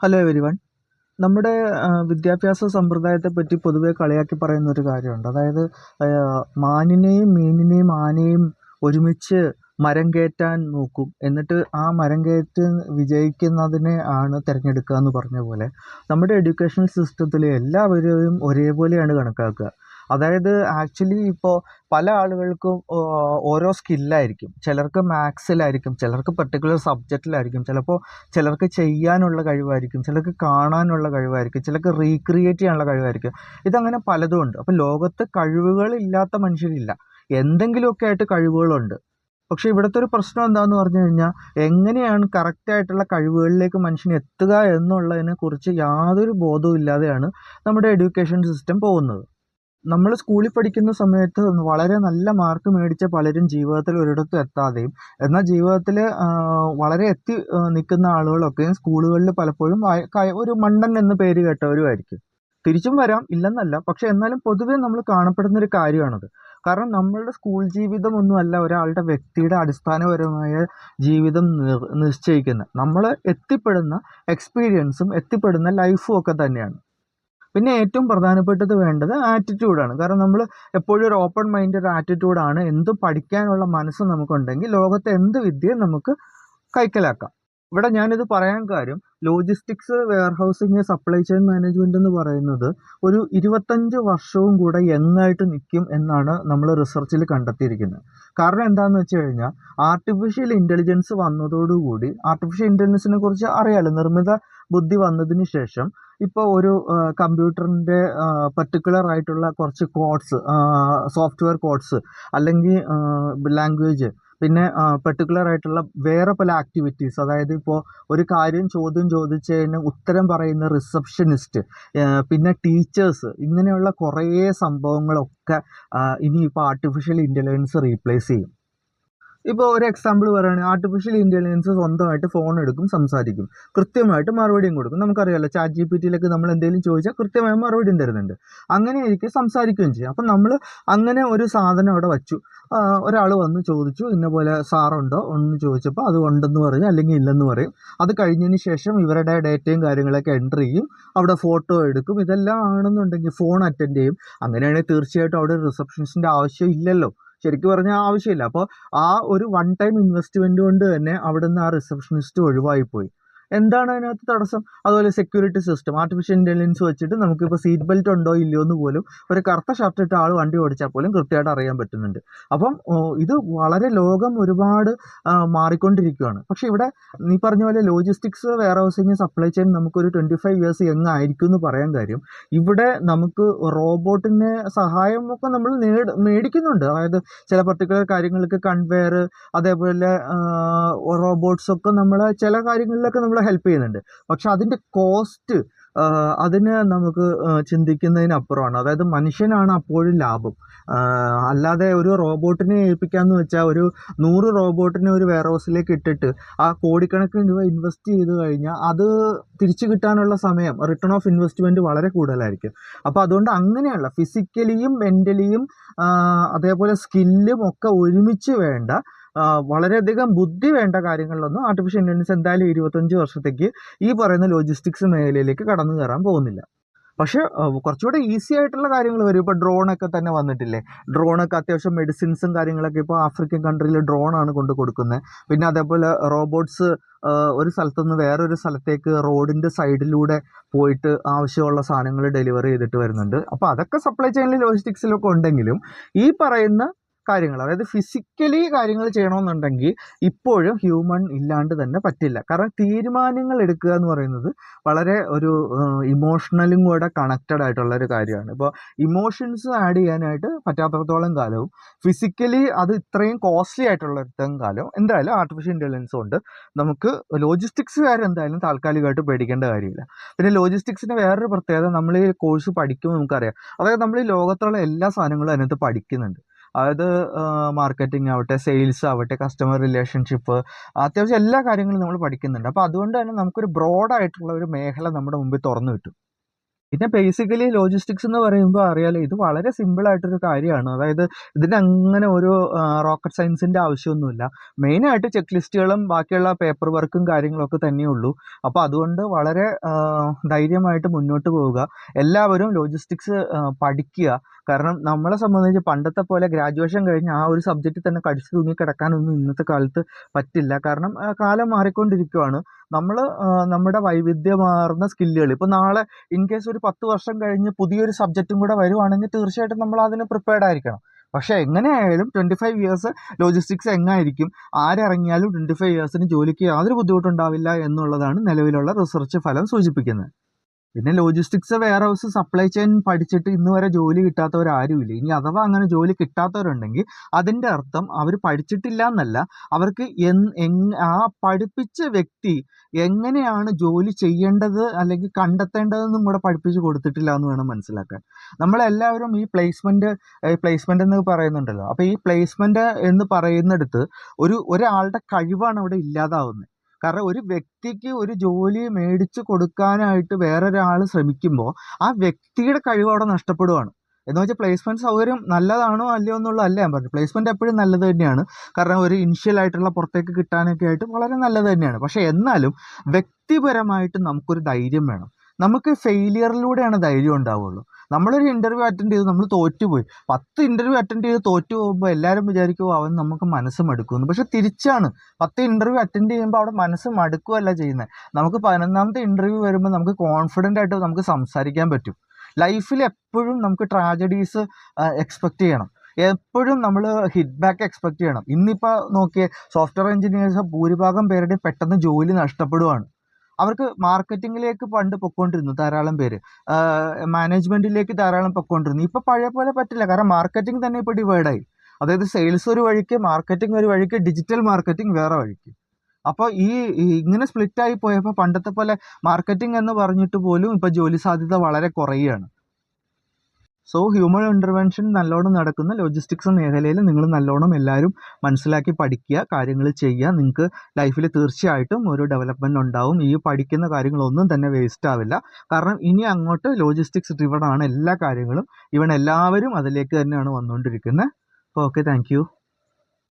Hello everyone. നമ്മുടെ വിദ്യാഭ്യാസ സമ്പ്രദായത്തെ പറ്റി പൊതുവെ കളിയാക്കി പറയുന്ന ഒരു കാര്യമുണ്ട്. അതായത് മാനിനെയും മീനിനെയും ആനയും ഒരുമിച്ച് മരം കയറ്റാൻ നോക്കും, എന്നിട്ട് ആ മരം കയറ്റ് വിജയിക്കുന്നതിനെ ആണ് തിരഞ്ഞെടുക്കുക എന്ന് പറഞ്ഞ പോലെ നമ്മുടെ എഡ്യൂക്കേഷണൽ സിസ്റ്റത്തിൽ എല്ലാവരെയും ഒരേപോലെയാണ് കണക്കാക്കുക. അതായത് ആക്ച്വലി ഇപ്പോൾ പല ആളുകൾക്കും ഓരോ സ്കില്ലായിരിക്കും. ചിലർക്ക് മാത്സിലായിരിക്കും, ചിലർക്ക് പെർട്ടിക്കുലർ സബ്ജക്റ്റിലായിരിക്കും, ചിലപ്പോൾ ചിലർക്ക് ചെയ്യാനുള്ള കഴിവായിരിക്കും, ചിലർക്ക് കാണാനുള്ള കഴിവായിരിക്കും, ചിലർക്ക് റീക്രിയേറ്റ് ചെയ്യാനുള്ള കഴിവായിരിക്കും. ഇതങ്ങനെ പലതും ഉണ്ട്. അപ്പോൾ ലോകത്ത് കഴിവുകളില്ലാത്ത മനുഷ്യരില്ല, എന്തെങ്കിലുമൊക്കെ ആയിട്ട് കഴിവുകളുണ്ട്. പക്ഷേ ഇവിടുത്തെ ഒരു പ്രശ്നം എന്താണെന്ന് പറഞ്ഞു കഴിഞ്ഞാൽ, എങ്ങനെയാണ് കറക്റ്റായിട്ടുള്ള കഴിവുകളിലേക്ക് മനുഷ്യൻ എത്തുക എന്നുള്ളതിനെ കുറിച്ച് യാതൊരു ബോധവും ഇല്ലാതെയാണ് നമ്മുടെ എഡ്യൂക്കേഷൻ സിസ്റ്റം പോകുന്നത്. നമ്മൾ സ്കൂളിൽ പഠിക്കുന്ന സമയത്ത് വളരെ നല്ല മാർക്ക് മേടിച്ച പലരും ജീവിതത്തിൽ ഒരിടത്തും എത്താതെയും, എന്നാൽ ജീവിതത്തിൽ വളരെ എത്തി നിൽക്കുന്ന ആളുകളൊക്കെ സ്കൂളുകളിൽ പലപ്പോഴും ഒരു മണ്ടൻ എന്ന് പേര് കേട്ടവരുമായിരിക്കും. തിരിച്ചും വരാം, ഇല്ലെന്നല്ല. പക്ഷെ എന്നാലും പൊതുവെ നമ്മൾ കാണപ്പെടുന്ന ഒരു കാര്യമാണത്. കാരണം നമ്മളുടെ സ്കൂൾ ജീവിതമൊന്നും അല്ല ഒരാളുടെ വ്യക്തിയുടെ അടിസ്ഥാനപരമായ ജീവിതം നിശ്ചയിക്കുന്നത്. നമ്മൾ എത്തിപ്പെടുന്ന എക്സ്പീരിയൻസും എത്തിപ്പെടുന്ന ലൈഫും ഒക്കെ തന്നെയാണ്. പിന്നെ ഏറ്റവും പ്രധാനപ്പെട്ടത് വേണ്ടത് ആറ്റിറ്റ്യൂഡാണ്. കാരണം നമ്മൾ എപ്പോഴും ഒരു ഓപ്പൺ മൈൻഡഡ് ആറ്റിറ്റ്യൂഡാണ്. എന്തും പഠിക്കാനുള്ള മനസ്സ് നമുക്കുണ്ടെങ്കിൽ ലോകത്തെ എന്ത് വിദ്യയും നമുക്ക് കൈക്കലാക്കാം. ഇവിടെ ഞാനിത് പറയാൻ കാര്യം, logistics, warehousing, supply chain management എന്ന് പറയുന്നത് ഒരു 25 വർഷവും കൂടെ യങ്ങായിട്ട് നിൽക്കും എന്നാണ് നമ്മൾ റിസർച്ചിൽ കണ്ടെത്തിയിരിക്കുന്നത്. കാരണം എന്താണെന്ന് വെച്ച് കഴിഞ്ഞാൽ, ആർട്ടിഫിഷ്യൽ ഇൻ്റലിജൻസ് വന്നതോടുകൂടി, ആർട്ടിഫിഷ്യൽ ഇൻ്റലിജൻസിനെ കുറിച്ച് അറിയാലോ, നിർമ്മിത ബുദ്ധി വന്നതിന് ശേഷം ഇപ്പോൾ ഒരു കമ്പ്യൂട്ടറിൻ്റെ പർട്ടിക്കുലർ ആയിട്ടുള്ള കുറച്ച് കോഡ്സ്, സോഫ്റ്റ്വെയർ കോഡ്സ്, അല്ലെങ്കിൽ ലാംഗ്വേജ്, പിന്നെ പർട്ടിക്കുലർ ആയിട്ടുള്ള വേറെ പല ആക്ടിവിറ്റീസ്, അതായത് ഇപ്പോൾ ഒരു ചോദ്യം ചോദിച്ചതിന് ഉത്തരം പറയുന്ന റിസപ്ഷനിസ്റ്റ്, പിന്നെ ടീച്ചേഴ്സ്, ഇങ്ങനെയുള്ള കുറേ സംഭവങ്ങളൊക്കെ ഇനിയിപ്പോൾ ആർട്ടിഫിഷ്യൽ ഇൻ്റലിജൻസ് റീപ്ലേസ് ചെയ്യും. ഇപ്പോൾ ഒരു എക്സാമ്പിൾ പറയുകയാണെങ്കിൽ, ആർട്ടിഫിഷ്യൽ ഇൻ്റലിജൻസ് സ്വന്തമായിട്ട് ഫോൺ എടുക്കും, സംസാരിക്കും, കൃത്യമായിട്ട് മറുപടിയും കൊടുക്കും. നമുക്കറിയാമല്ലോ, ChatGPT നമ്മൾ എന്തെങ്കിലും ചോദിച്ചാൽ കൃത്യമായ മറുപടിയും തരുന്നുണ്ട്. അങ്ങനെ എനിക്ക് സംസാരിക്കുകയും ചെയ്യും. അപ്പം നമ്മൾ അങ്ങനെ ഒരു സാധനം അവിടെ വച്ചു. ഒരാൾ വന്ന് ചോദിച്ചു, ഇന്ന പോലെ സാറുണ്ടോ എന്ന് ചോദിച്ചപ്പോൾ അത് ഉണ്ടെന്ന് പറയും, അല്ലെങ്കിൽ ഇല്ലെന്ന് പറയും. അത് കഴിഞ്ഞതിന് ശേഷം ഇവരുടെ ഡേറ്റയും കാര്യങ്ങളൊക്കെ എൻ്റർ ചെയ്യും, അവിടെ ഫോട്ടോ എടുക്കും. ഇതെല്ലാം ആണെന്നുണ്ടെങ്കിൽ ഫോൺ അറ്റൻഡ് ചെയ്യും. അങ്ങനെയാണെങ്കിൽ തീർച്ചയായിട്ടും അവിടെ റിസപ്ഷനിസ്റ്റിൻ്റെ ആവശ്യം ഇല്ലല്ലോ. ശരിക്കും പറഞ്ഞാൽ ആവശ്യമില്ല. അപ്പോൾ ആ ഒരു വൺ ടൈം ഇൻവെസ്റ്റ്മെൻറ്റ് കൊണ്ട് തന്നെ അവിടുന്ന് ആ റിസപ്ഷനിസ്റ്റ് ഒഴിവായിപ്പോയി. എന്താണ് അതിനകത്ത് തടസ്സം? അതുപോലെ സെക്യൂരിറ്റി സിസ്റ്റം, ആർട്ടിഫിഷ്യൽ ഇൻ്റലിജൻസ് വെച്ചിട്ട് നമുക്കിപ്പോൾ സീറ്റ് ബെൽറ്റ് ഉണ്ടോ ഇല്ലയോ എന്ന് പോലും ഒരു കറുത്ത ഷർട്ട് ഇട്ട ആൾ വണ്ടി ഓടിച്ചാൽ പോലും കൃത്യമായിട്ട് അറിയാൻ പറ്റുന്നുണ്ട്. അപ്പം ഇത് വളരെ ലോകം ഒരുപാട് മാറിക്കൊണ്ടിരിക്കുകയാണ്. പക്ഷേ ഇവിടെ നീ പറഞ്ഞ പോലെ logistics, warehousing, supply chain നമുക്കൊരു 25 ഇയേഴ്സ് എങ്ങായിരിക്കും എന്ന് പറയാൻ കാര്യം, ഇവിടെ നമുക്ക് റോബോട്ടിൻ്റെ സഹായമൊക്കെ നമ്മൾ മേടിക്കുന്നുണ്ട്. അതായത് ചില പർട്ടിക്കുലർ കാര്യങ്ങൾക്ക് കൺവെയർ, അതേപോലെ റോബോട്ട്സൊക്കെ നമ്മളെ ചില കാര്യങ്ങളിലൊക്കെ നമ്മളെ ഹെൽപ്പ് ചെയ്യുന്നുണ്ട്. പക്ഷെ അതിൻ്റെ കോസ്റ്റ് അതിന് നമുക്ക് ചിന്തിക്കുന്നതിനപ്പുറമാണ്. അതായത് മനുഷ്യനാണ് അപ്പോഴും ലാഭം. അല്ലാതെ ഒരു റോബോട്ടിനെ ഏൽപ്പിക്കാമെന്ന് വെച്ചാൽ, ഒരു 100 റോബോട്ടിനെ ഒരു വെയർ ഹൗസിലേക്ക് ഇട്ടിട്ട് ആ കോടിക്കണക്കിന് രൂപ ഇൻവെസ്റ്റ് ചെയ്ത് കഴിഞ്ഞാൽ അത് തിരിച്ചു കിട്ടാനുള്ള സമയം, റിട്ടേൺ ഓഫ് ഇൻവെസ്റ്റ്മെൻറ്റ് വളരെ കൂടുതലായിരിക്കും. അപ്പോൾ അതുകൊണ്ട് അങ്ങനെയുള്ള ഫിസിക്കലിയും മെൻ്റലിയും അതേപോലെ സ്കില്ലും ഒക്കെ ഒരുമിച്ച് വേണ്ട, വളരെയധികം ബുദ്ധി വേണ്ട കാര്യങ്ങളിലൊന്നും ആർട്ടിഫിഷ്യൽ ഇൻ്റലിജൻസ് എന്തായാലും 25 വർഷത്തേക്ക് ഈ പറയുന്ന ലോജിസ്റ്റിക്സ് മേഖലയിലേക്ക് കടന്നു കയറാൻ പോകുന്നില്ല. പക്ഷേ കുറച്ചുകൂടെ ഈസി ആയിട്ടുള്ള കാര്യങ്ങൾ വരും. ഇപ്പോൾ ഡ്രോണൊക്കെ തന്നെ വന്നിട്ടില്ലേ? ഡ്രോണൊക്കെ അത്യാവശ്യം മെഡിസിൻസും കാര്യങ്ങളൊക്കെ ഇപ്പോൾ ആഫ്രിക്കൻ കൺട്രിയിൽ ഡ്രോണാണ് കൊണ്ട് കൊടുക്കുന്നത്. പിന്നെ അതേപോലെ റോബോട്ട്സ് ഒരു സ്ഥലത്തുനിന്ന് വേറൊരു സ്ഥലത്തേക്ക് റോഡിൻ്റെ സൈഡിലൂടെ പോയിട്ട് ആവശ്യമുള്ള സാധനങ്ങൾ ഡെലിവറി ചെയ്തിട്ട് വരുന്നുണ്ട്. അപ്പോൾ അതൊക്കെ സപ്ലൈ ചെയിനിലും ലോജിസ്റ്റിക്സിലൊക്കെ ഉണ്ടെങ്കിലും, ഈ പറയുന്ന കാര്യങ്ങൾ, അതായത് ഫിസിക്കലി കാര്യങ്ങൾ ചെയ്യണമെന്നുണ്ടെങ്കിൽ ഇപ്പോഴും ഹ്യൂമൻ ഇല്ലാണ്ട് തന്നെ പറ്റില്ല. കാരണം തീരുമാനങ്ങൾ എടുക്കുക എന്ന് പറയുന്നത് വളരെ ഒരു ഇമോഷണലും കൂടെ കണക്റ്റഡ് ആയിട്ടുള്ള ഒരു കാര്യമാണ്. ഇപ്പോൾ ഇമോഷൻസ് ആഡ് ചെയ്യാനായിട്ട് പറ്റാത്തടത്തോളം കാലവും ഫിസിക്കലി അത് ഇത്രയും കോസ്റ്റ്ലി ആയിട്ടുള്ളിടത്തോളം കാലം എന്തായാലും ആർട്ടിഫിഷ്യൽ ഇൻ്റലിജൻസ് കൊണ്ട് നമുക്ക് ലോജിസ്റ്റിക്സുകാരെന്തായാലും താൽക്കാലികമായിട്ട് പേടിക്കേണ്ട കാര്യമില്ല. പിന്നെ ലോജിസ്റ്റിക്സിൻ്റെ വേറൊരു പ്രത്യേകത, നമ്മൾ ഈ കോഴ്സ് പഠിക്കുമ്പോൾ നമുക്കറിയാം, അതായത് നമ്മൾ ഈ ലോകത്തുള്ള എല്ലാ സാധനങ്ങളും അതിനകത്ത് പഠിക്കുന്നുണ്ട്. അതായത് മാർക്കറ്റിംഗ് ആവട്ടെ, സെയിൽസ് ആവട്ടെ, കസ്റ്റമർ റിലേഷൻഷിപ്പ്, അത്യാവശ്യം എല്ലാ കാര്യങ്ങളും നമ്മൾ പഠിക്കുന്നുണ്ട്. അപ്പോൾ അതുകൊണ്ട് തന്നെ നമുക്കൊരു ബ്രോഡായിട്ടുള്ള ഒരു മേഖല നമ്മുടെ മുമ്പിൽ തുറന്നു കിട്ടും. പിന്നെ ബേസിക്കലി ലോജിസ്റ്റിക്സ് എന്ന് പറയുമ്പോൾ അറിയാലോ, ഇത് വളരെ സിമ്പിൾ ആയിട്ടൊരു കാര്യമാണ്. അതായത് ഇതിന് അങ്ങനെ ഒരു റോക്കറ്റ് സയൻസിന്റെ ആവശ്യമൊന്നുമില്ല. മെയിനായിട്ട് ചെക്ക് ലിസ്റ്റുകളും ബാക്കിയുള്ള പേപ്പർ വർക്കും കാര്യങ്ങളൊക്കെ തന്നെയുള്ളൂ. അപ്പോൾ അതുകൊണ്ട് വളരെ ധൈര്യമായിട്ട് മുന്നോട്ട് പോവുക. എല്ലാവരും ലോജിസ്റ്റിക്സ് പഠിക്കുക. കാരണം നമ്മളെ സംബന്ധിച്ച് പണ്ടത്തെ പോലെ ഗ്രാജുവേഷൻ കഴിഞ്ഞ് ആ ഒരു സബ്ജക്റ്റിൽ തന്നെ കടിച്ചു തൂങ്ങി കിടക്കാനൊന്നും ഇന്നത്തെ കാലത്ത് പറ്റില്ല. കാരണം കാലം മാറിക്കൊണ്ടിരിക്കുകയാണ്. നമ്മൾ നമ്മുടെ വൈവിധ്യമാർന്ന സ്കില്ലുകൾ ഇപ്പോൾ നാളെ ഇൻ കേസ് ഒരു 10 വർഷം കഴിഞ്ഞ് പുതിയൊരു സബ്ജക്റ്റും കൂടെ വരുവാണെങ്കിൽ തീർച്ചയായിട്ടും നമ്മൾ അതിന് പ്രിപ്പയർഡ് ആയിരിക്കണം. പക്ഷേ എങ്ങനെയായാലും 25 ഇയേഴ്സ് ലോജിസ്റ്റിക്സ് എങ്ങായിരിക്കും, ആരിറങ്ങിയാലും 25 ഇയേഴ്സിന് ജോലിക്ക് യാതൊരു ബുദ്ധിമുട്ടുണ്ടാവില്ല എന്നുള്ളതാണ് നിലവിലുള്ള റിസർച്ച് ഫലം സൂചിപ്പിക്കുന്നത്. പിന്നെ logistics, warehouse, supply chain പഠിച്ചിട്ട് ഇന്ന് വരെ ജോലി കിട്ടാത്തവരാരുമില്ല. ഇനി അഥവാ അങ്ങനെ ജോലി കിട്ടാത്തവരുണ്ടെങ്കിൽ അതിൻ്റെ അർത്ഥം അവർ പഠിച്ചിട്ടില്ല എന്നല്ല, അവർക്ക് ആ പഠിപ്പിച്ച വ്യക്തി എങ്ങനെയാണ് ജോലി ചെയ്യേണ്ടത് അല്ലെങ്കിൽ കണ്ടെത്തേണ്ടതെന്നും കൂടെ പഠിപ്പിച്ച് കൊടുത്തിട്ടില്ല എന്ന് വേണം മനസ്സിലാക്കാൻ. നമ്മളെല്ലാവരും ഈ പ്ലേസ്മെന്റ് എന്ന് പറയുന്നുണ്ടല്ലോ. അപ്പോൾ ഈ പ്ലേസ്മെന്റ് എന്ന് പറയുന്നിടത്ത് ഒരാളുടെ കഴിവാണ് അവിടെ ഇല്ലാതാവുന്നത്. കാരണം ഒരു വ്യക്തിക്ക് ഒരു ജോലി മേടിച്ചു കൊടുക്കാനായിട്ട് വേറൊരാൾ ശ്രമിക്കുമ്പോൾ ആ വ്യക്തിയുടെ കഴിവ് അവിടെ നഷ്ടപ്പെടുവാണ്. എന്ന് വെച്ചാൽ പ്ലേസ്മെന്റ് സൗകര്യം നല്ലതാണോ അല്ലയോ എന്നുള്ളതല്ല ഞാൻ പറഞ്ഞു. പ്ലേസ്മെന്റ് എപ്പോഴും നല്ലത് തന്നെയാണ്. കാരണം ഒരു ഇനിഷ്യൽ ആയിട്ടുള്ള പുറത്തേക്ക് കിട്ടാനൊക്കെ ആയിട്ട് വളരെ നല്ലത് തന്നെയാണ്. പക്ഷേ എന്നാലും വ്യക്തിപരമായിട്ട് നമുക്കൊരു ധൈര്യം വേണം. നമുക്ക് ഫെയിലിയറിലൂടെയാണ് ധൈര്യം ഉണ്ടാവുള്ളൂ. നമ്മളൊരു ഇൻ്റർവ്യൂ അറ്റൻഡ് ചെയ്ത് നമ്മൾ തോറ്റുപോയി, 10 ഇൻ്റർവ്യൂ അറ്റൻഡ് ചെയ്ത് തോറ്റു പോകുമ്പോൾ എല്ലാവരും വിചാരിക്കും അവൻ നമുക്ക് മനസ്സ് മടുക്കുമെന്ന്. പക്ഷെ തിരിച്ചാണ്. 10 ഇൻ്റർവ്യൂ അറ്റൻഡ് ചെയ്യുമ്പോൾ അവിടെ മനസ്സ് മടുക്കുകയല്ല ചെയ്യുന്നത്. നമുക്ക് 11ാമത്തെ ഇൻ്റർവ്യൂ വരുമ്പോൾ നമുക്ക് കോൺഫിഡൻ്റ് ആയിട്ട് നമുക്ക് സംസാരിക്കാൻ പറ്റും. ലൈഫിൽ എപ്പോഴും നമുക്ക് ട്രാജഡീസ് എക്സ്പെക്റ്റ് ചെയ്യണം. എപ്പോഴും നമ്മൾ ഹിറ്റ് ബാക്ക് എക്സ്പെക്റ്റ് ചെയ്യണം. ഇന്നിപ്പോൾ നോക്കിയേ, സോഫ്റ്റ്വെയർ എഞ്ചിനീയേഴ്സ് ഭൂരിഭാഗം പേരുടെയും പെട്ടെന്ന് ജോലി നഷ്ടപ്പെടുവാണ്. അവർക്ക് മാർക്കറ്റിങ്ങിലേക്ക് പണ്ട് പൊയ്ക്കൊണ്ടിരുന്നു ധാരാളം പേര്, മാനേജ്മെൻറ്റിലേക്ക് ധാരാളം പൊയ്ക്കൊണ്ടിരുന്നു. ഇപ്പോൾ പഴയ പോലെ പറ്റില്ല. കാരണം മാർക്കറ്റിംഗ് തന്നെ ഇപ്പോൾ ഡിവൈഡായി. അതായത് സെയിൽസ് ഒരു വഴിക്ക്, മാർക്കറ്റിംഗ് ഒരു വഴിക്ക്, ഡിജിറ്റൽ മാർക്കറ്റിംഗ് വേറെ വഴിക്ക്. അപ്പോൾ ഇങ്ങനെ സ്പ്ലിറ്റായി പോയപ്പോൾ പണ്ടത്തെ പോലെ മാർക്കറ്റിംഗ് എന്ന് പറഞ്ഞിട്ട് പോലും ഇപ്പോൾ ജോലി സാധ്യത വളരെ കുറയുകയാണ്. സോ ഹ്യൂമൻ ഇൻ്റർവെൻഷൻ നല്ലോണം നടക്കുന്ന ലോജിസ്റ്റിക്സ് മേഖലയിൽ നിങ്ങൾ നല്ലോണം എല്ലാവരും മനസ്സിലാക്കി പഠിക്കുക, കാര്യങ്ങൾ ചെയ്യുക. നിങ്ങൾക്ക് ലൈഫിൽ തീർച്ചയായിട്ടും ഒരു ഡെവലപ്മെൻറ്റ് ഉണ്ടാവും. ഈ പഠിക്കുന്ന കാര്യങ്ങളൊന്നും തന്നെ വേസ്റ്റ് ആവില്ല. കാരണം ഇനി അങ്ങോട്ട് ലോജിസ്റ്റിക്സ് ഡ്രിവൺ ആണ് എല്ലാ കാര്യങ്ങളും. എല്ലാവരും അതിലേക്ക് തന്നെയാണ് വന്നുകൊണ്ടിരിക്കുന്നത്. അപ്പോൾ ഓക്കെ, താങ്ക് യു.